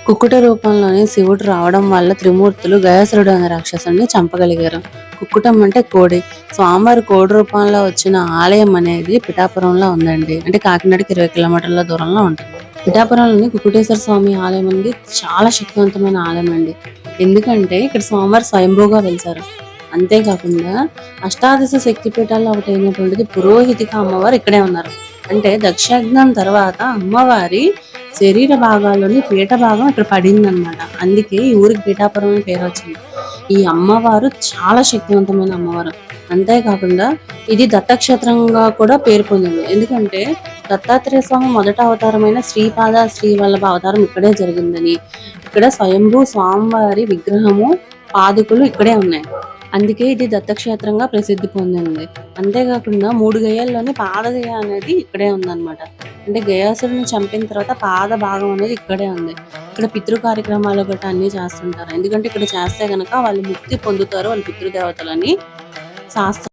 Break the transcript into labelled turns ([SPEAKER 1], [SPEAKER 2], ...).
[SPEAKER 1] కుక్కుట రూపంలోని శివుడు రావడం వల్ల త్రిమూర్తులు గయాసురుడు అనే రాక్షసుని చంపగలిగారు. కుక్కుటం అంటే కోడి. స్వామివారి కోడి రూపంలో వచ్చిన ఆలయం అనేది పిఠాపురంలో ఉందండి. అంటే కాకినాడకి 20 కిలోమీటర్ల దూరంలో ఉంటుంది. పిఠాపురంలోని కుక్కుటేశ్వర స్వామి ఆలయం అనేది చాలా శక్తివంతమైన ఆలయం అండి. ఎందుకంటే ఇక్కడ స్వామివారు స్వయంభూగా వెలిసారు. అంతేకాకుండా అష్టాదశ శక్తి పీఠాల్లో ఒకటి అయినటువంటిది పురోహితిక అమ్మవారు ఇక్కడే ఉన్నారు. అంటే దక్షయజ్ఞం తర్వాత అమ్మవారి శరీర భాగాల్లోని పీఠ భాగం ఇక్కడ పడింది అనమాట. అందుకే ఈ ఊరికి పీఠాపురం అని పేరు వచ్చింది. ఈ అమ్మవారు చాలా శక్తివంతమైన అమ్మవారు. అంతేకాకుండా ఇది దత్తక్షేత్రంగా కూడా పేరు పొందింది. ఎందుకంటే దత్తాత్రేయ స్వామి మొదట అవతారమైన శ్రీపాద శ్రీవల్లభ అవతారం ఇక్కడే జరిగిందని, ఇక్కడ స్వయంభూ స్వామివారి విగ్రహము పాదుకులు ఇక్కడే ఉన్నాయి. అందుకే ఇది దత్తక్షేత్రంగా ప్రసిద్ధి పొందింది. అంతేకాకుండా 3 గయాల్లోని పాదగయ అనేది ఇక్కడే ఉందన్నమాట. అంటే గయాసురుని చంపిన తర్వాత పాద భాగం అనేది ఇక్కడే ఉంది. ఇక్కడ పితృ కార్యక్రమాలు గట్రా అన్ని చేస్తుంటారు. ఎందుకంటే ఇక్కడ చేస్తే గనక వాళ్ళు ముక్తి పొందుతారు వాళ్ళ పితృదేవతలని శాస్త్రం.